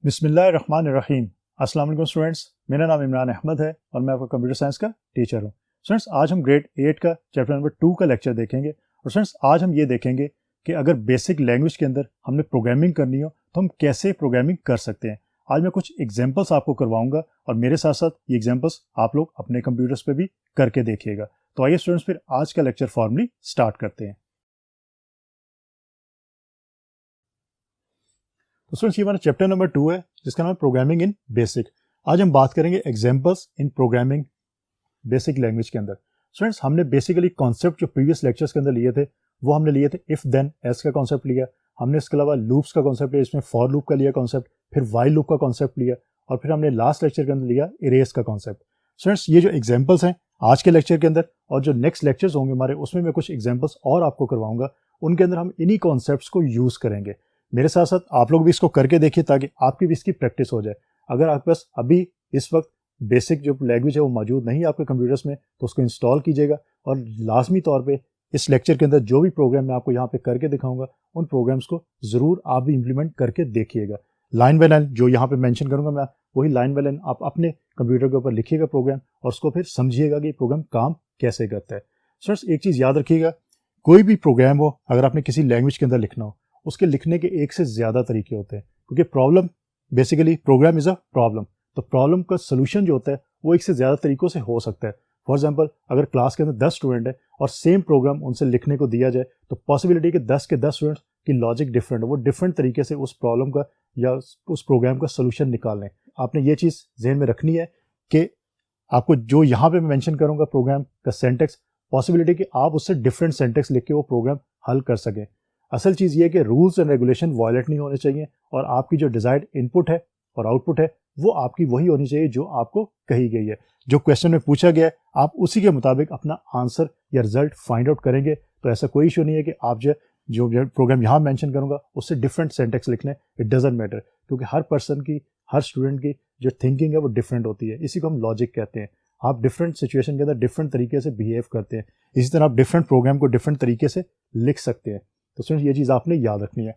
बिस्मिल्लाहिर्रहमानिर्रहीम। अस्सलाम वालेकुम स्टूडेंट्स, मेरा नाम इमरान अहमद है और मैं आपका कंप्यूटर साइंस का टीचर हूँ। स्टूडेंट्स, आज हम ग्रेड 8 का चैप्टर नंबर 2 का लेक्चर देखेंगे। और स्टूडेंट्स, आज हम ये देखेंगे कि अगर बेसिक लैंग्वेज के अंदर हमने प्रोग्रामिंग करनी हो तो हम कैसे प्रोग्रामिंग कर सकते हैं। आज मैं कुछ एग्जाम्पल्स आपको करवाऊंगा और मेरे साथ साथ ये एग्जाम्पल्स आप लोग अपने कंप्यूटर्स पे भी करके देखिएगा। तो आइए स्टूडेंट्स, फिर आज का लेक्चर फॉर्मली स्टार्ट करते हैं। तो स्टूडेंट्स, ये हमारा चैप्टर नंबर 2 है जिसका नाम है प्रोग्रामिंग इन बेसिक। आज हम बात करेंगे एग्जांपल्स इन प्रोग्रामिंग बेसिक लैंग्वेज के अंदर। स्टूडेंट्स, हमने बेसिकली कॉन्सेप्ट जो प्रीवियस लेक्चर्स के अंदर लिए थे वो हमने लिए थे इफ देन एल्स का कॉन्सेप्ट लिया, हमने इसके अलावा लूप्स का कॉन्सेप्ट लिया, इसमें फॉर लूप का लिया कॉन्सेप्ट, फिर वाइल लूप का कॉन्सेप्ट लिया और फिर हमने लास्ट लेक्चर के अंदर लिया इरेज का कॉन्सेप्ट। स्टूडेंट्स, ये जो एग्जाम्पल्स हैं आज के लेक्चर के अंदर और जो नेक्स्ट लेक्चर्स होंगे हमारे, उसमें मैं कुछ एग्जाम्पल्स और आपको करवाऊंगा। उनके अंदर हम इन्हीं कॉन्सेप्ट्स को यूज करेंगे। मेरे साथ साथ आप लोग भी इसको करके देखिए ताकि आपकी भी इसकी प्रैक्टिस हो जाए। अगर आपके पास अभी इस वक्त बेसिक जो लैंग्वेज है वो मौजूद नहीं है आपके कंप्यूटर्स में तो उसको इंस्टॉल कीजिएगा। और लाजमी तौर पे इस लेक्चर के अंदर जो भी प्रोग्राम मैं आपको यहाँ पे करके दिखाऊंगा उन प्रोग्राम्स को ज़रूर आप भी इम्प्लीमेंट करके देखिएगा। लाइन बाय लाइन जो यहाँ पे मेंशन करूँगा मैं, वही लाइन बाय लाइन आप अपने कंप्यूटर के ऊपर लिखिएगा प्रोग्राम और उसको फिर समझिएगा कि प्रोग्राम काम कैसे करता है। सर, एक चीज़ याद रखिएगा, कोई भी प्रोग्राम हो अगर आपने किसी लैंग्वेज के अंदर लिखना हो उसके लिखने के एक से ज़्यादा तरीके होते हैं, क्योंकि problem basically program is a problem. तो प्रॉब्लम का सोल्यूशन जो होता है वो एक से ज़्यादा तरीकों से हो सकता है। फॉर एग्जांपल, अगर क्लास के अंदर 10 स्टूडेंट है और सेम प्रोग्राम उनसे लिखने को दिया जाए तो पॉसिबिलिटी कि 10 के 10 स्टूडेंट्स की लॉजिक डिफरेंट है, वो डिफरेंट तरीके से उस प्रॉब्लम का या उस प्रोग्राम का सोल्यूशन निकाल लें। आपने ये चीज़ जहन में रखनी है कि आपको जो यहाँ पे मैं मेंशन करूँगा प्रोग्राम का सेंटेक्स, पॉसिबिलिटी कि आप उससे डिफरेंट सेंटेक्स लिख के वो प्रोग्राम हल कर सकें। असल चीज़ ये है कि रूल्स एंड रेगुलेशन वायलेट नहीं होने चाहिए और आपकी जो डिजायर्ड इनपुट है और आउटपुट है वो आपकी वही होनी चाहिए जो आपको कही गई है। जो क्वेश्चन में पूछा गया है आप उसी के मुताबिक अपना आंसर या रिजल्ट फाइंड आउट करेंगे। तो ऐसा कोई इशू नहीं है कि आप जो प्रोग्राम यहाँ मेंशन करूँगा उससे डिफरेंट सेंटेक्स लिख लें। इट डजेंट मैटर, क्योंकि हर पर्सन की, हर स्टूडेंट की जो थिंकिंग है वो डिफरेंट होती है। इसी को हम लॉजिक कहते हैं। आप डिफरेंट सिचुएशन के अंदर डिफरेंट तरीके से बिहेव करते हैं, इसी तरह आप डिफरेंट प्रोग्राम को डिफरेंट तरीके से लिख सकते हैं। तो स्टूडेंट्स, ये चीज़ आपने याद रखनी है।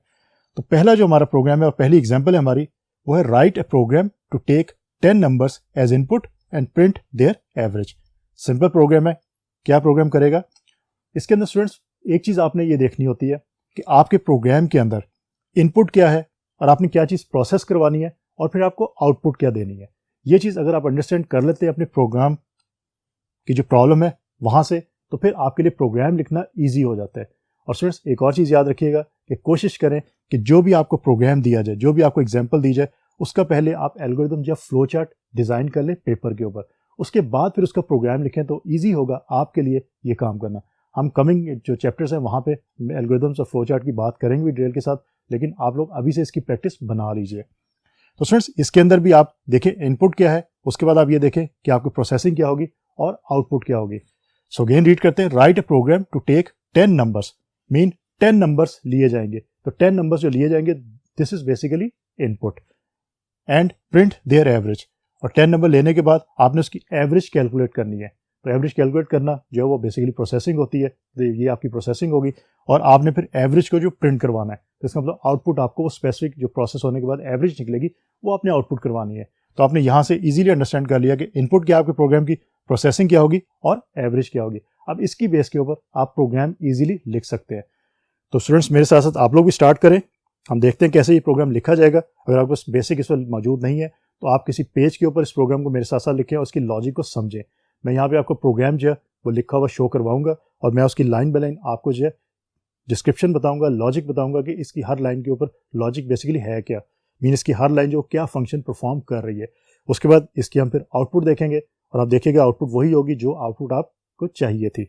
तो पहला जो हमारा प्रोग्राम है और पहली एग्जांपल है हमारी, वो है write a program to take 10 numbers as input and print their average. Simple program है। क्या प्रोग्राम करेगा इसके अंदर? स्टूडेंट्स, एक चीज़ आपने ये देखनी होती है कि आपके प्रोग्राम के अंदर इनपुट क्या है और आपने क्या चीज़ प्रोसेस करवानी है और फिर आपको आउटपुट क्या देनी है। ये चीज़ अगर आप अंडरस्टैंड कर लेते हैं अपने प्रोग्राम की जो प्रॉब्लम है वहाँ से, तो फिर आपके लिए प्रोग्राम लिखना ईजी हो जाता है। और स्टूडेंट्स, एक और चीज़ याद रखिएगा कि कोशिश करें कि जो भी आपको प्रोग्राम दिया जाए, जो भी आपको एग्जांपल दी जाए, उसका पहले आप एल्गोरिदम या फ्लो चार्ट डिज़ाइन कर लें पेपर के ऊपर। उसके बाद फिर उसका प्रोग्राम लिखें तो ईजी होगा आपके लिए ये काम करना। हम कमिंग जो चैप्टर्स हैं वहाँ पे एल्गोरिदम्स और फ्लो चार्ट की बात करेंगे भी डिटेल के साथ, लेकिन आप लोग अभी से इसकी प्रैक्टिस बना लीजिए। तो स्टूडेंट्स, इसके अंदर भी आप देखें इनपुट क्या है, उसके बाद आप ये देखें कि आपकी प्रोसेसिंग क्या होगी और आउटपुट क्या होगी। सो अगेन रीड करते हैं। Write a program to take 10 numbers, mean 10 numbers लिए जाएंगे। तो 10 नंबर्स जो लिए जाएंगे this is basically input and print their average. और 10 नंबर लेने के बाद आपने उसकी एवरेज कैलकुलेट करनी है। तो एवरेज कैलकुलेट करना जो है वो बेसिकली प्रोसेसिंग होती है। तो ये आपकी प्रोसेसिंग होगी और आपने फिर एवरेज को जो प्रिंट करवाना है, तो इसका मतलब आउटपुट आपको वो स्पेसिफिक जो प्रोसेस होने के बाद एवरेज निकलेगी वो आपने आउटपुट करवानी है। तो आपने यहाँ से इजीली अंडरस्टैंड कर लिया कि इनपुट क्या आपके प्रोग्राम की, प्रोसेसिंग क्या होगी और एवरेज क्या होगी। अब इसकी बेस के ऊपर आप प्रोग्राम इजीली लिख सकते हैं। तो स्टूडेंट्स, मेरे साथ साथ आप लोग भी स्टार्ट करें। हम देखते हैं कैसे ये प्रोग्राम लिखा जाएगा। अगर आपके पास बेसिक इस वक्त मौजूद नहीं है तो आप किसी पेज के ऊपर इस प्रोग्राम को मेरे साथ साथ लिखें और उसकी लॉजिक को समझें। मैं यहाँ पे आपको प्रोग्राम जो है वो लिखा हुआ शो करवाऊंगा और मैं उसकी लाइन बाय लाइन आपको जो है डिस्क्रिप्शन बताऊंगा, लॉजिक बताऊंगा कि इसकी हर लाइन के ऊपर लॉजिक बेसिकली है क्या, मीन इसकी हर लाइन जो क्या फंक्शन परफॉर्म कर रही है। उसके बाद इसकी हम फिर आउटपुट देखेंगे और आप देखिएगा आउटपुट वही होगी जो आउटपुट आपको चाहिए थी।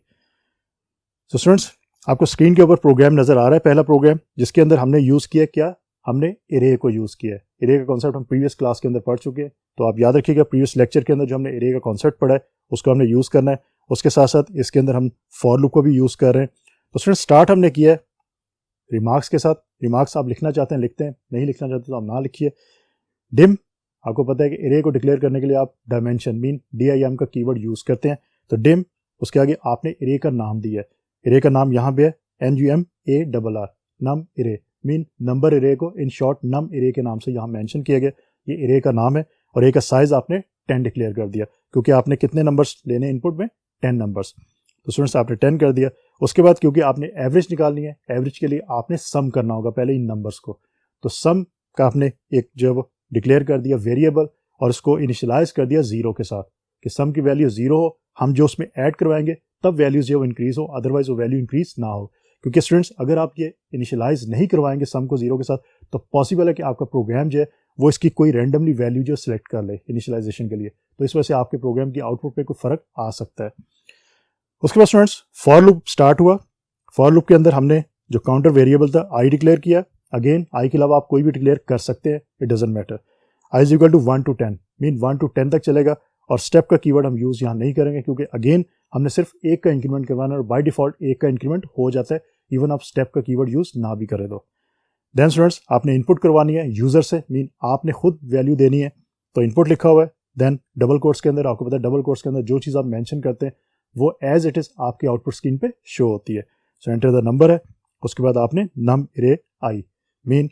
तो स्टूडेंट्स, आपको स्क्रीन के ऊपर प्रोग्राम नजर आ रहा है। पहला प्रोग्राम जिसके अंदर हमने यूज किया, क्या हमने इरे को यूज किया है। इरे का कॉन्सेप्ट हम प्रीवियस क्लास के अंदर पढ़ चुके हैं, तो आप याद रखिएगा प्रीवियस लेक्चर के अंदर जो हमने इरे का कॉन्सेप्ट पढ़ा है उसको हमने यूज करना है। उसके साथ साथ इसके अंदर हम फॉर लूप को भी यूज कर रहे हैं। तो स्टूडेंट, स्टार्ट हमने किया है रिमार्क्स के साथ। रिमार्क्स आप लिखना चाहते हैं लिखते हैं, नहीं लिखना चाहते तो आप ना लिखिए। डिम, आपको पता है कि इरे को डिक्लेयर करने के लिए आप डायमेंशन मीन DIM का कीवर्ड यूज करते हैं। तो डिम, उसके आगे आपने इरे का नाम दिया है। इरे का नाम यहाँ पे है NUMARR, नम इरे मीन नंबर इरे को इन शॉर्ट नम इरे के नाम से यहाँ मेंशन किया गया। ये एरे का नाम है और ए का साइज आपने 10 डिक्लेयर कर दिया, क्योंकि आपने कितने नंबर्स लेने इनपुट में, 10 नंबर्स। तो स्टूडेंट्स आपने 10 कर दिया। उसके बाद क्योंकि आपने एवरेज निकालनी है, एवरेज के लिए आपने सम करना होगा पहले इन नंबर्स को, तो सम का आपने एक जो वो डिक्लेयर कर दिया वेरिएबल और उसको इनिशियलाइज कर दिया 0 के साथ कि सम की वैल्यू 0 हो, हम जो उसमें ऐड करवाएंगे तब वैल्यूज जो इंक्रीज हो, अदरवाइज वो वैल्यू इंक्रीज ना हो। क्योंकि स्टूडेंट्स अगर आप ये इनिशियलाइज नहीं करवाएंगे सम को 0 के साथ तो पॉसिबल है कि आपका प्रोग्राम जो है वो इसकी कोई रैंडमली वैल्यू जो सिलेक्ट कर ले इनिशियलाइजेशन के लिए, तो इस वजह से आपके प्रोग्राम की आउटपुट पे कोई फर्क आ सकता है। उसके बाद स्टूडेंट्स फॉर लूप स्टार्ट हुआ। फॉर लूप के अंदर हमने जो काउंटर वेरिएबल था आई डिक्लेयर किया। अगेन आई के अलावा आप कोई भी डिक्लेयर कर सकते हैं, it doesn't matter. I is equal to 1 to 10 mean 1 to 10 तक चलेगा और स्टेप का कीवर्ड हम यूज यहाँ नहीं करेंगे क्योंकि अगेन हमने सिर्फ एक का इंक्रीमेंट करवाना है और बाय डिफॉल्ट एक का इंक्रीमेंट हो जाता है, इवन आप स्टेप का कीवर्ड यूज ना भी करें तो। देन स्टूडेंट्स आपने इनपुट करवानी है यूजर से, मीन आपने खुद वैल्यू देनी है, तो इनपुट लिखा हुआ है। देन डबल कोट्स के अंदर आपको पता है डबल कोट्स के अंदर जो चीज़ आप मेंशन करते हैं वो एज इट इज आपकी आउटपुट स्क्रीन पे शो होती है। सो एंटर द नंबर है। उसके बाद आपने नम इरे आई मीन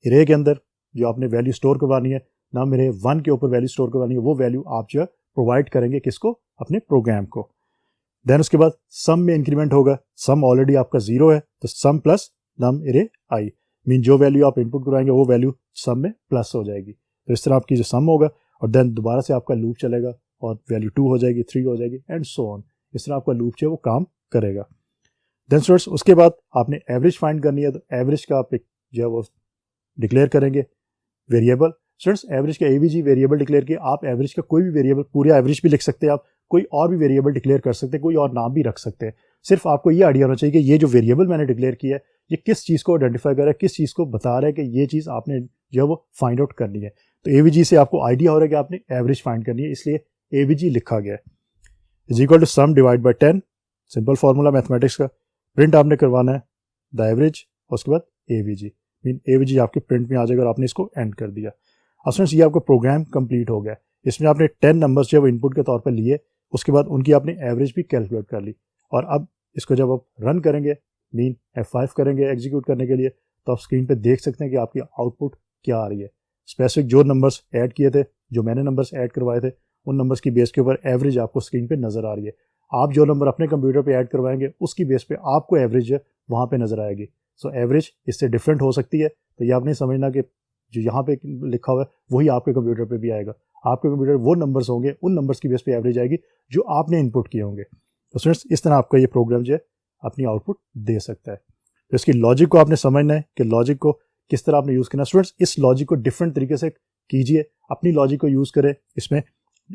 इरे के अंदर जो आपने वैल्यू स्टोर करवानी है, नम इरे 1 के ऊपर वैल्यू स्टोर करवानी है, वो वैल्यू आप जो है प्रोवाइड करेंगे किसको, अपने प्रोग्राम को। देन उसके बाद सम में इंक्रीमेंट होगा, सम ऑलरेडी आपका 0 है तो सम प्लस नम इरे आई मीन जो वैल्यू आप इनपुट कराएंगे वो वैल्यू सम में प्लस हो जाएगी। तो इस तरह आपकी जो सम होगा और देन दोबारा से आपका लूप चलेगा और वैल्यू 2 हो जाएगी, 3 हो जाएगी एंड सो ऑन। इस तरह आपका लूप जो है वो काम करेगा। देन स्टूडेंट्स उसके बाद आपने एवरेज फाइंड करनी है, तो एवरेज का आप एक जो है वो डिक्लेयर करेंगे वेरिएबल। स्टूडेंट्स एवरेज का एवीजी वेरिएबल डिक्लेयर किया। आप एवरेज का कोई भी वेरिएबल, पूरा एवरेज भी लिख सकते हैं आप, कोई और भी वेरिएबल डिक्लेयर कर सकते हैं, कोई और नाम भी रख सकते हैं। सिर्फ आपको ये आइडिया होना चाहिए कि ये जो वेरिएबल मैंने डिक्लेयर किया है ये किस चीज़ को आइडेंटिफाई कर रहा है, किस चीज़ को बता रहा है कि ये चीज़ आपने जो है वो फाइंड आउट करनी है। तो एवीजी से आपको आइडिया हो रहा है कि आपने एवरेज फाइंड करनी है, इसलिए एवीजी लिखा गया है। Is equal to sum divide by 10, simple formula mathematics का। प्रिंट आपने करवाना है द एवरेज, उसके बाद एवीजी मीन एवीजी आपके प्रिंट में आ जाएगा और आपने इसको एंड कर दिया। अब फ्रेंड्स ये आपका प्रोग्राम कंप्लीट हो गया। इसमें आपने 10 नंबर्स जो है इनपुट के तौर पर लिए, उसके बाद उनकी आपने एवरेज भी कैलकुलेट कर ली और अब इसको जब आप रन करेंगे मीन F5 करेंगे एग्जीक्यूट करने के लिए, तो आप स्क्रीन पे देख सकते हैं कि आपकी आउटपुट क्या आ रही है। स्पेसिफिक जो नंबर्स ऐड किए थे, जो मैंने नंबर्स ऐड करवाए थे, उन नंबर्स की बेस के ऊपर एवरेज आपको स्क्रीन पे नजर आ रही है। आप जो नंबर अपने कंप्यूटर पे ऐड करवाएंगे उसकी बेस पे आपको एवरेज वहाँ पे नजर आएगी। सो एवरेज इससे डिफरेंट हो सकती है, तो ये आप नहीं समझना कि जो यहाँ पे लिखा हुआ है वही आपके कंप्यूटर पे भी आएगा। आपके कंप्यूटर वो नंबर्स होंगे, उन नंबर्स की बेस पे एवरेज आएगी जो आपने इनपुट किए होंगे। तो स्टूडेंट्स इस तरह आपका ये प्रोग्राम जो है अपनी आउटपुट दे सकता है। तो इसकी लॉजिक को आपने समझना है कि लॉजिक को किस तरह आपने यूज़ करना है। स्टूडेंट्स इस लॉजिक को डिफरेंट तरीके से कीजिए, अपनी लॉजिक को यूज़ करें, इसमें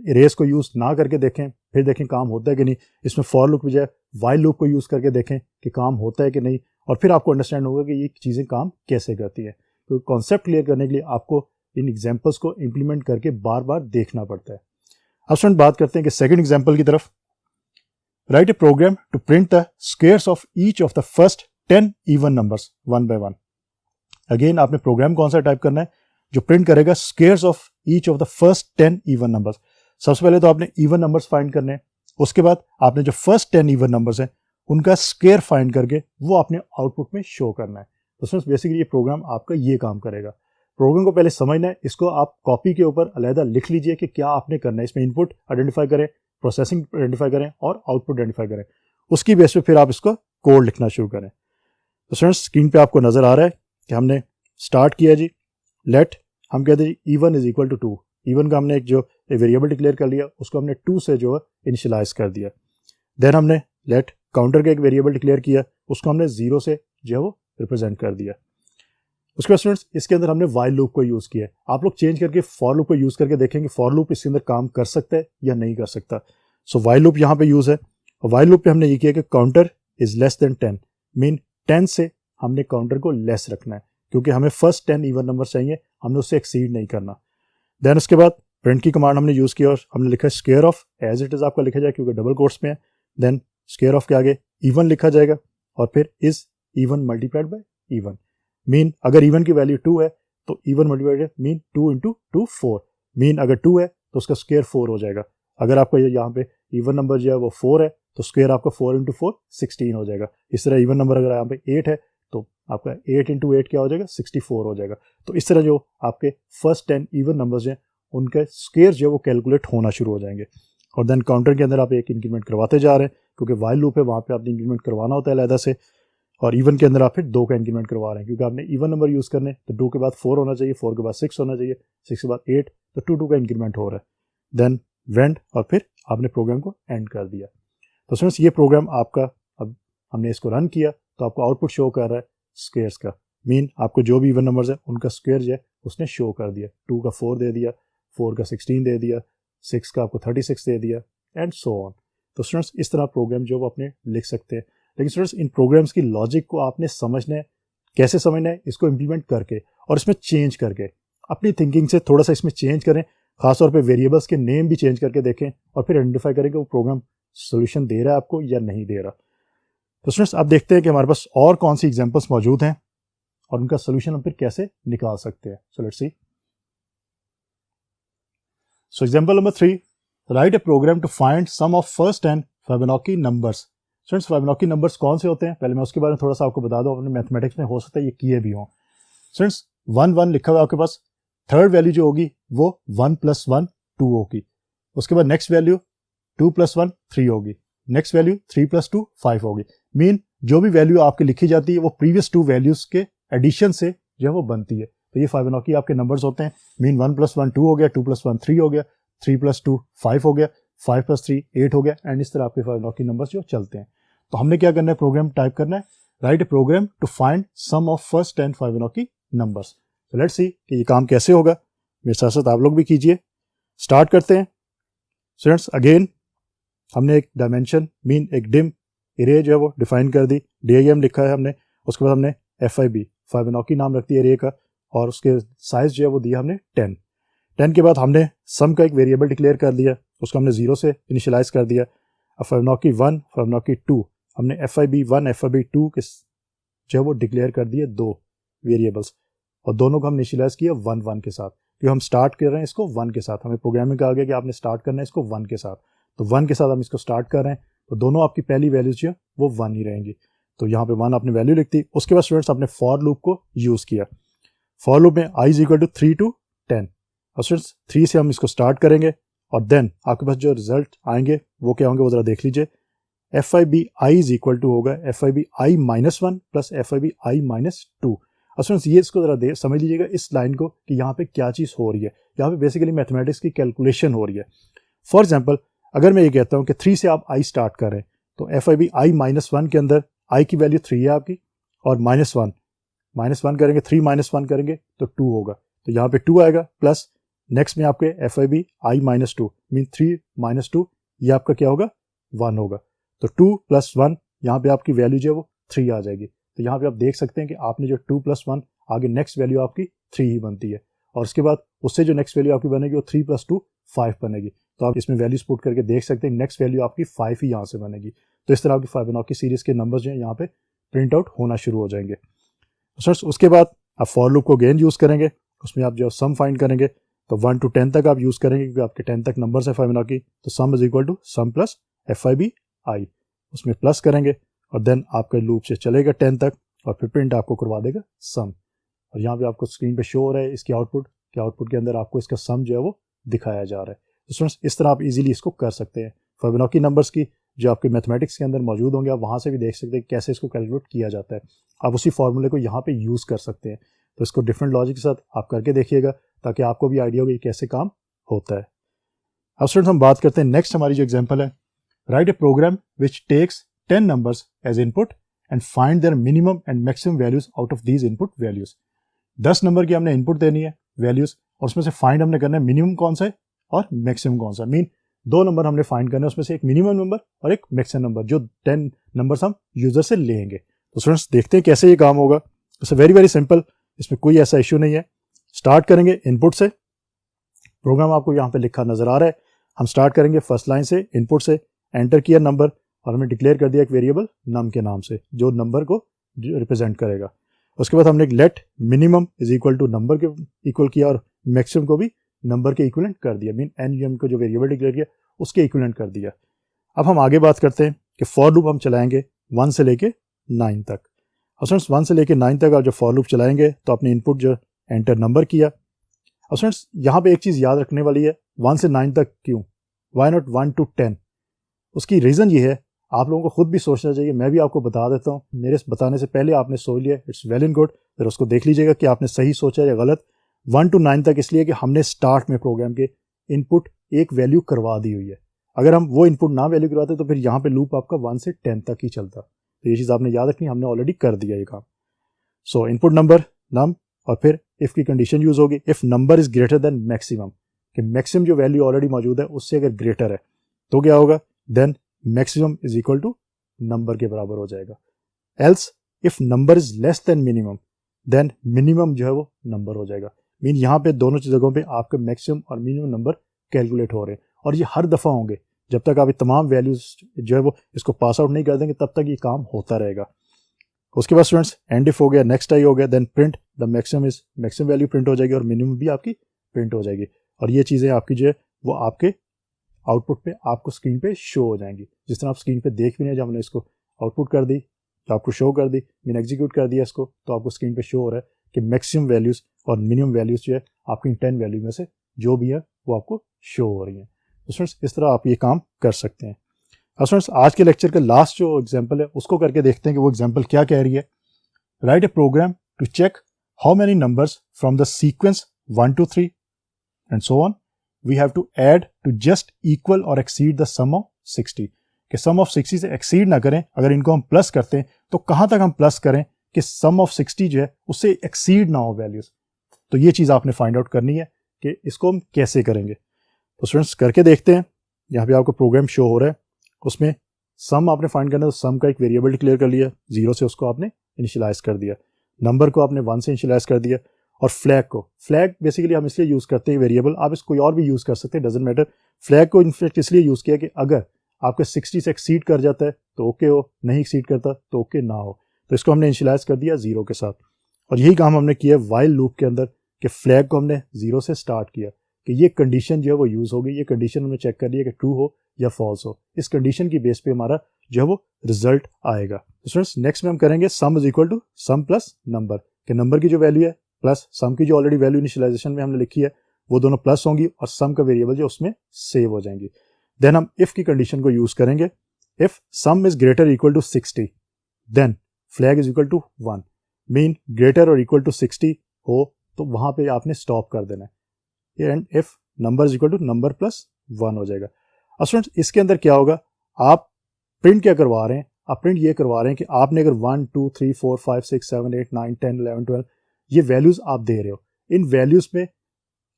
इरेज को यूज़ ना करके देखें, फिर देखें काम होता है कि नहीं। इसमें फॉर लूप की बजाय वाइल लूप को यूज़ करके देखें कि काम होता है कि नहीं, और फिर आपको अंडरस्टैंड होगा कि ये चीज़ें काम कैसे करती हैं। तो कॉन्सेप्ट क्लियर करने के लिए आपको इन एग्जाम्पल्स को इम्प्लीमेंट करके बार बार देखना पड़ता है। अब स्टूडेंट बात करते हैं कि सेकंड एग्जाम्पल की तरफ। Write a program to print the squares of each of the first 10 even numbers 1 by 1। Again आपने प्रोग्राम कौन सा टाइप करना है जो प्रिंट करेगा squares of each of the first 10 even numbers. सबसे पहले तो आपने इवन नंबर्स फाइंड करने हैं, उसके बाद आपने जो फर्स्ट 10 इवन नंबर्स हैं उनका स्क्वायर फाइंड करके वो आपने आउटपुट में शो करना है। तो फ्रेंड्स बेसिकली ये प्रोग्राम आपका ये काम करेगा। प्रोग्राम को पहले समझना है, इसको आप कॉपी के ऊपर अलहदा लिख लीजिए कि क्या आपने करना है। इसमें इनपुट आइडेंटिफाई करें, प्रोसेसिंग आइडेंटिफाई करें और आउटपुट आइडेंटिफाई करें। उसकी बेस पे फिर आप इसको कोड लिखना शुरू करें। तो फ्रेंड्स स्क्रीन पे आपको नजर आ रहा है कि हमने स्टार्ट किया जी। लेट हम कहते हैं even is equal to 2। Even का हमने एक जो वेरिएबल डिक्लेयर कर लिया, उसको हमने 2 से जो है इनिशियलाइज कर दिया। देन हमने लेट काउंटर का एक वेरिएबल डिक्लेयर किया, उसको हमने 0 से जो है वो रिप्रेजेंट कर दिया। उसके बाद स्टूडेंट्स इसके अंदर हमने वाइल लूप को यूज़ किया है। आप लोग चेंज करके फॉर लूप को यूज़ करके देखेंगे फॉर लूप इसके अंदर काम कर सकता है या नहीं कर सकता। सो वाइल लूप यहाँ पे यूज़ है। वाइल लूप पे हमने ये किया कि counter is less then 10 mean 10 से हमने काउंटर को लेस रखना है, क्योंकि हमें फर्स्ट 10 इवन नंबर चाहिए, हमने उससे एक्सीड नहीं करना। देन उसके बाद प्रिंट की कमांड हमने यूज़ किया और हमने लिखा square of, as it is आपका लिखा जाए क्योंकि डबल कोट्स में है। देन स्क्वायर ऑफ के आगे इवन लिखा जाएगा और फिर is even multiplied by even mean अगर इवन की वैल्यू 2 है तो even multiplied mean 2 into 2 4 mean अगर 2 है तो उसका स्क्वायर 4 हो जाएगा। अगर आपका यहाँ पे इवन नंबर जो है वो 4 है तो स्क्वायर आपका 4 इंटू 4 16 हो जाएगा। इस तरह इवन नंबर अगर यहाँ पे 8 है तो आपका 8 इंटू 8 क्या हो जाएगा 64 हो जाएगा। तो इस तरह जो आपके फर्स्ट 10 इवन नंबर्स हैं उनके स्क्वायर जो है वो कैलकुलेट होना शुरू हो जाएंगे। और देन काउंटर के अंदर आप एक इंक्रीमेंट करवाते जा रहे हैं, क्योंकि वाइल लूप है वहाँ पे आपने इंक्रीमेंट करवाना होता है अलहदा से। और इवन के अंदर आप फिर 2 का इंक्रीमेंट करवा रहे हैं, क्योंकि आपने इवन नंबर यूज़ करने, तो 2 के बाद 4 होना चाहिए, 4 के बाद 6 होना चाहिए, 6 के बाद 8, तो 2 का इंक्रीमेंट हो रहा है। देन वेंड, और फिर आपने प्रोग्राम को एंड कर दिया। तो स्टूडेंट्स ये प्रोग्राम आपका, अब हमने इसको रन किया तो आपको आउटपुट शो कर रहा है स्क्वायर्स का। मीन आपको जो भी इवन नंबर्स है उनका स्क्वायर जो है उसने शो कर दिया। 2 का 4 दे दिया, 4 का 16 दे दिया, 6 का आपको 36 दे दिया, एंड सो ऑन। तो स्टूडेंट्स इस तरह प्रोग्राम जो वो अपने लिख सकते हैं। लेकिन स्टूडेंट्स इन प्रोग्राम्स की लॉजिक को आपने समझना है, कैसे समझना है, इसको इम्प्लीमेंट करके और इसमें चेंज करके अपनी थिंकिंग से थोड़ा सा इसमें चेंज करें। खासतौर पे वेरिएबल्स के नेम भी चेंज करके देखें और फिर आइडेंटिफाई करें कि वो प्रोग्राम सोल्यूशन दे रहा है आपको या नहीं दे रहा। तो स्टूडेंट्स आप देखते हैं कि हमारे पास और कौन सी एग्जांपल्स मौजूद हैं और उनका सोल्यूशन हम फिर कैसे निकाल सकते हैं। So let's see. So example number 3, write a program to find sum of first 10 Fibonacci numbers. Students Fibonacci numbers कौन से होते हैं, पहले मैं उसके बारे में थोड़ा सा आपको बता दूं। अपने मैथमेटिक्स में हो सकता है ये किए भी हों। स्टूडेंट्स 1 1 लिखा हुआ है आपके पास, थर्ड वैल्यू जो होगी वो 1 + 1 2 होगी। उसके बाद नेक्स्ट वैल्यू 2 + 1 3 होगी, नेक्स्ट वैल्यू 3 + 2 5 होगी। मीन जो भी वैल्यू आपकी लिखी जाती है वो प्रीवियस 2 वैल्यूज के एडिशन से जो है वो बनती है। तो ये फिबोनाची आपके नंबर्स होते हैं। मीन 1 + 1 2 हो गया, 2 + 1 3 हो गया, 3 + 2 5 हो गया, 5 + 3 8 हो गया, एंड इस तरह आपके फिबोनाची नंबर्स जो चलते हैं। तो हमने क्या करना है, प्रोग्राम टाइप करना है, write a program to find sum of first 10 Fibonacci numbers. Let's see कि ये काम कैसे होगा। मेरे साथ साथ आप लोग भी कीजिए। स्टार्ट करते हैं। स्टूडेंट्स अगेन हमने एक डायमेंशन मीन एक डिम एरे जो है वो डिफाइन कर दी, DIM लिखा है हमने। उसके बाद हमने FIB फिबोनाची नाम रखती है एरे का, और उसके साइज जो है वो दिया हमने 10। 10 के बाद हमने सम का एक वेरिएबल डिक्लेयर कर दिया, उसको हमने 0 से इनिशियलाइज कर दिया। फिबोनाची 1 फिबोनाची 2 हमने FIB 1 FIB 2 के जो है वो डिक्लेयर कर दिए 2 वेरिएबल्स, और दोनों को हम इनिशियलाइज किया 1 1 के साथ, क्योंकि हम स्टार्ट कर रहे हैं इसको 1 के साथ। हमें प्रोग्रामिंग कहा गया कि आपने स्टार्ट करना है इसको 1 के साथ, तो 1 के साथ हम इसको स्टार्ट कर रहे हैं। तो दोनों आपकी पहली वैल्यूज जो है वो 1 ही रहेंगी। तो यहाँ पे 1 आपने वैल्यू लिख दी। उसके बाद स्टूडेंट्स आपने फॉर लूप को यूज़ किया। फॉर लूप में i = 3 to 10, और स्टूडेंट्स 3 से हम इसको स्टार्ट करेंगे, और देन आपके पास जो रिजल्ट आएंगे वो क्या होंगे वो ज़रा देख लीजिए। FIB i = होगा FIB i - 1 + FIB i - 2। और स्टूडेंट्स ये इसको ज़रा समझ लीजिएगा इस लाइन को कि यहाँ पे क्या चीज़ हो रही है। यहाँ पे बेसिकली मैथमेटिक्स की कैलकुलेशन हो रही है। फॉर एग्जांपल अगर मैं ये कहता हूँ कि 3 से आप i स्टार्ट कर रहे हैं, तो FIB i - 1 के अंदर i की वैल्यू 3 है आपकी, और -1 करेंगे, 3 - 1 करेंगे तो 2 होगा। तो यहाँ पे 2 आएगा, प्लस नेक्स्ट में आपके FIB i - 2 मीन 3 - 2, ये आपका क्या होगा 1 होगा। तो 2 + 1 यहाँ पे आपकी वैल्यू जो है वो 3 आ जाएगी। तो यहाँ पे आप देख सकते हैं कि आपने जो 2 + 1 आगे नेक्स्ट वैल्यू आपकी 3 ही बनती है, और उसके बाद उससे जो नेक्स्ट वैल्यू आपकी बनेगी वो 3 + 2 5 बनेगी। तो आप इसमें वैल्यूज पुट करके देख सकते हैं नेक्स्ट वैल्यू आपकी 5 ही यहाँ से बनेगी। तो इस तरह आपकी फिबोनाची सीरीज के नंबर्स जो हैं यहाँ पे प्रिंट आउट होना शुरू हो जाएंगे। तो उसके बाद आप फॉर लूप को अगेन यूज़ करेंगे, उसमें आप जो सम फाइंड करेंगे तो 1 to 10 तक आप यूज़ करेंगे, क्योंकि आपके 10 तक नंबर्स है फिबोनाची। तो सम = सम + FIB i, उसमें प्लस करेंगे, और देन आपका लूप से चलेगा 10 तक, और फिर प्रिंट आपको करवा देगा सम। और यहाँ पे आपको स्क्रीन पे शो हो रहा है इसकी आउटपुट, कि आउटपुट के अंदर आपको इसका सम जो है वो दिखाया जा रहा है। तो स्टूडेंट्स इस तरह आप इजीली इसको कर सकते हैं। फिबोनाची नंबर्स की जो आपके मैथमेटिक्स के अंदर मौजूद होंगे, आप वहाँ से भी देख सकते हैं कैसे इसको कैलकुलेट किया जाता है। आप उसी फॉर्मूले को यहाँ पे यूज़ कर सकते हैं। तो इसको डिफरेंट लॉजिक के साथ आप करके देखिएगा, ताकि आपको भी आइडिया हो कि कैसे काम होता है। अब स्टूडेंट्स हम बात करते हैं नेक्स्ट हमारी जो एग्जाम्पल है, write a program which takes 10 numbers as input and find their minimum and maximum values out of these input values। 10 number की हमने इनपुट देनी है वैल्यूज, और उसमें से फाइंड हमने करना है मिनिमम कौन सा है और मैक्सिमम कौन सा। मीन 2 नंबर हमने फाइंड करना है, उसमें से एक मिनिमम नंबर और एक मैक्सिमम नंबर, जो 10 नंबर्स हम यूजर से लेंगे। तो स्टूडेंट्स देखते हैं कैसे ये काम होगा। इट्स वेरी वेरी सिंपल, इसमें कोई ऐसा इश्यू नहीं है। स्टार्ट करेंगे इनपुट से, प्रोग्राम आपको यहाँ पे लिखा नजर आ रहा है। हम स्टार्ट करेंगे फर्स्ट लाइन से, इनपुट से एंटर किया नंबर, और हमने डिक्लेयर कर दिया एक वेरिएबल नम के नाम से, जो नंबर को रिप्रेजेंट करेगा। उसके बाद हमने लेट मिनिमम = नंबर के इक्वल किया, और मैक्सिमम को भी नंबर के इक्वलेंट कर दिया। मीन NUM को जो वेरिएबल डिक्लेयर किया उसके इक्वलेंट कर दिया। अब हम आगे बात करते हैं कि फॉर लूप हम चलाएंगे 1 से लेके 9 तक। और स्टूडेंट्स 1 से लेकर 9 तक आप जब फॉर लूप चलाएंगे तो आपने इनपुट जो एंटर नंबर किया। और स्टूडेंट्स यहाँ पे एक चीज़ याद रखने वाली है, 1 से 9 तक क्यों, वाई नॉट 1 to 10? उसकी रीज़न ये है, आप लोगों को खुद भी सोचना चाहिए, मैं भी आपको बता देता हूँ, मेरे बताने से पहले आपने सोच लिया, इट्स वेल एंड गुड, फिर उसको देख लीजिएगा कि आपने सही सोचा या गलत। 1 to 9 तक इसलिए कि हमने स्टार्ट में प्रोग्राम के इनपुट एक वैल्यू करवा दी हुई है। अगर हम वो इनपुट ना वैल्यू करवाते तो फिर यहाँ पे लूप आपका 1 से 10 तक ही चलता। तो ये चीज़ आपने याद रखनी, हमने ऑलरेडी कर दिया ये काम। सो इनपुट नंबर नम, और फिर इफ़ की कंडीशन यूज़ होगी, if number is greater than maximum, कि मैक्सिमम जो वैल्यू ऑलरेडी मौजूद है उससे अगर ग्रेटर है तो क्या होगा, then maximum is equal to number के बराबर हो जाएगा। Else if number is less than minimum, then minimum जो है वो नंबर हो जाएगा। मीन यहाँ पे दोनों जगहों पे आपके मैक्सिमम और मिनिमम नंबर कैलकुलेट हो रहे हैं, और ये हर दफ़ा होंगे जब तक आप ये तमाम वैल्यूज जो है वो इसको पास आउट नहीं कर देंगे, तब तक ये काम होता रहेगा। उसके बाद स्टूडेंट्स एंड इफ हो गया, नेक्स्ट आई हो गया, then print the maximum is, maximum value print हो जाएगी और मिनिमम भी आपकी प्रिंट हो जाएगी। और ये चीज़ें आपकी जो है वो आपके आउटपुट पे आपको स्क्रीन पे शो हो जाएंगी। जिस तरह आप स्क्रीन पे देख भी नहीं, जब हमने इसको आउटपुट कर दी, तो आपको शो कर दी, मैंने एग्जीक्यूट कर दिया इसको, तो आपको स्क्रीन पे शो हो रहा है कि मैक्सिमम वैल्यूज़ और मिनिमम वैल्यूज़ जो है आपकी 10 वैल्यू में से जो भी है वो आपको शो हो रही हैं। तो स्टूडेंट्स इस तरह आप ये काम कर सकते हैं। अब स्टूडेंट्स आज के लेक्चर का लास्ट जो एग्जाम्पल है उसको करके देखते हैं कि वो एग्जाम्पल क्या कह रही है। Write a program to check how many numbers from the sequence 1 to 3 and so on we have to add to just equal or exceed the sum of 60, कि sum of 60 से exceed ना करें। अगर इनको हम प्लस करते हैं तो कहाँ तक हम प्लस करें कि sum of 60 जो है उससे exceed ना हो वैल्यूज। तो ये चीज़ आपने फाइंड आउट करनी है कि इसको हम कैसे करेंगे। तो स्टूडेंट्स करके देखते हैं। यहाँ पे आपको प्रोग्राम शो हो रहा है, उसमें सम आपने फाइंड करना है, तो सम का एक वेरिएबल डिक्लेयर कर लिया, 0 से उसको आपने इनिशियलाइज कर दिया, नंबर को आपने 1 से इनिशियलाइज कर दिया, और फ्लैग को, फ्लैग बेसिकली हम इसलिए यूज़ करते हैं वेरिएबल, आप इसको कोई और भी यूज़ कर सकते हैं, डजेंट मैटर। फ्लैग को इनफैक्ट इसलिए यूज़ किया कि अगर आपके 60 से एक्सीड कर जाता है तो ओके हो, नहीं एक्सीड करता तो ओके ना हो। तो इसको हमने इनिशियलाइज कर दिया 0 के साथ, और यही काम हमने किया वाइल लूप के अंदर कि फ्लैग को हमने 0 से स्टार्ट किया कि ये कंडीशन जो है वो यूज़ होगी, ये कंडीशन हमने चेक कर लिया कि ट्रू हो या फॉल्स हो। इस कंडीशन की बेस पे हमारा जो है वो रिजल्ट आएगा। तो स्टूडेंट्स नेक्स्ट में हम करेंगे sum is equal to sum plus number, कि नंबर की जो वैल्यू है प्लस सम की जो ऑलरेडी वैल्यू इनिशियलाइजेशन में हमने लिखी है वो दोनों प्लस होंगी, और सम का वेरिएबल जो उसमें सेव हो जाएंगी। देन हम इफ की कंडीशन को यूज करेंगे, if sum is greater equal to 60 then flag is equal to 1, mean greater और इक्वल टू 60 हो तो वहां पे आपने स्टॉप कर देना है, and if number is equal to number plus 1 हो जाएगा। अब स्टूडेंट्स इसके अंदर क्या होगा, आप प्रिंट क्या करवा रहे हैं, आप प्रिंट ये करवा रहे हैं कि आपने अगर 1 2 3 4 5 6 7 8 9 10 11 12 ये वैल्यूज आप दे रहे हो, इन वैल्यूज में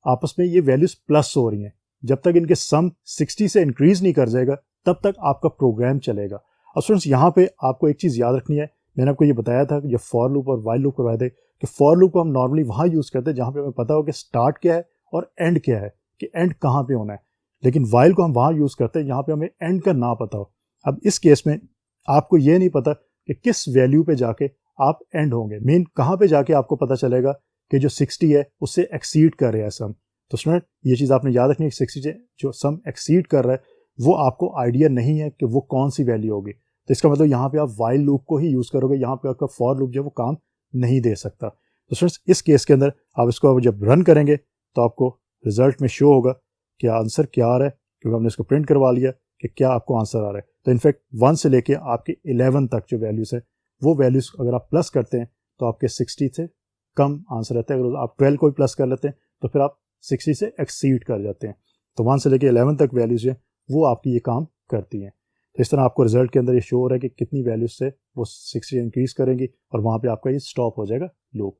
आपस में ये वैल्यूज प्लस हो रही हैं, जब तक इनके सम 60 से इंक्रीज नहीं कर जाएगा तब तक आपका प्रोग्राम चलेगा। अब स्टूडेंट्स यहाँ पे आपको एक चीज़ याद रखनी है, मैंने आपको ये बताया था कि जब फॉर लूप और वाइल लूप करवाए थे कि फॉर लूप को हम नॉर्मली वहाँ यूज़ करते हैं जहाँ पे हमें पता हो कि स्टार्ट क्या है और एंड क्या है, कि एंड कहाँ पे होना है, लेकिन वाइल को हम वहाँ यूज़ करते हैं जहाँ पे हमें एंड का ना पता हो। अब इस केस में आपको ये नहीं पता कि किस वैल्यू पे जाके आप एंड होंगे, मीन कहाँ पे जाके आपको पता चलेगा कि जो 60 है उससे एक्सीड कर रहा है सम। तो स्टूडेंट ये चीज़ आपने याद रखनी है, 60 से जो सम एक्सीड कर रहा है वो आपको आइडिया नहीं है कि वो कौन सी वैल्यू होगी। तो इसका मतलब यहाँ पे आप वाइल लूप को ही यूज़ करोगे, यहाँ पे आपका फॉर लूप जो है वो काम नहीं दे सकता। तो स्टूडेंट्स इस केस के अंदर आप इसको जब रन करेंगे तो आपको रिजल्ट में शो होगा कि आंसर क्या आ रहा है, क्योंकि हमने इसको प्रिंट करवा लिया कि क्या आपको आंसर आ रहा है। तो इनफैक्ट 1 से लेके आपके 11 तक जो वैल्यूज़ है वो वैल्यूज़ अगर आप प्लस करते हैं तो आपके 60 से कम आंसर रहता है। अगर आप 12 को भी प्लस कर लेते हैं तो फिर आप 60 से एक्सीड कर जाते हैं। तो 1 से लेके 11 तक वैल्यूज़ है वो आपकी ये काम करती हैं। तो इस तरह आपको रिजल्ट के अंदर ये शो हो रहा है कि कितनी वैल्यूज से वो 60 इंक्रीज करेंगी और वहाँ पे आपका ये स्टॉप हो जाएगा लूप।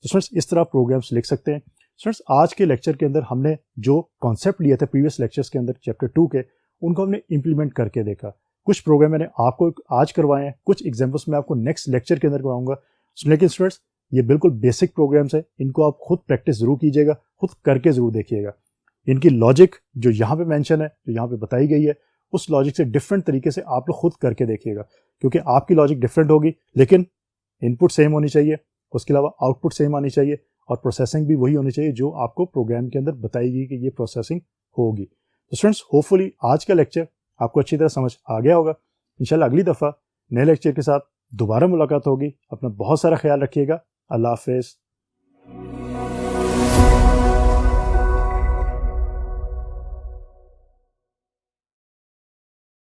तो स्टूडेंट्स इस तरह प्रोग्राम्स लिख सकते हैं। स्टूडेंट्स आज के लेक्चर के अंदर हमने जो कॉन्सेप्ट लिए थे प्रीवियस लेक्चर्स के अंदर चैप्टर 2 के, उनको हमने इंप्लीमेंट करके देखा। कुछ प्रोग्राम मैंने आपको आज करवाए हैं, कुछ एग्जाम्पल्स मैं आपको नेक्स्ट लेक्चर के अंदर करवाऊंगा। लेकिन स्टूडेंट्स ये बिल्कुल बेसिक प्रोग्राम्स है, इनको आप खुद प्रैक्टिस जरूर कीजिएगा, खुद करके जरूर देखिएगा। इनकी लॉजिक जो यहाँ पे मेंशन है, जो यहाँ पे बताई गई है, उस लॉजिक से डिफरेंट तरीके से आप लोग खुद करके देखिएगा, क्योंकि आपकी लॉजिक डिफरेंट होगी लेकिन इनपुट सेम होनी चाहिए, उसके अलावा आउटपुट सेम आनी चाहिए, और प्रोसेसिंग भी वही होनी चाहिए जो आपको प्रोग्राम के अंदर बताएगी कि ये प्रोसेसिंग होगी। तो स्टूडेंट्स होपफुली आज का लेक्चर आपको अच्छी तरह समझ आ गया होगा। इंशाल्लाह अगली दफ़ा नए लेक्चर के साथ दोबारा मुलाकात होगी। अपना बहुत सारा ख्याल रखिएगा। अल्लाह हाफिज़।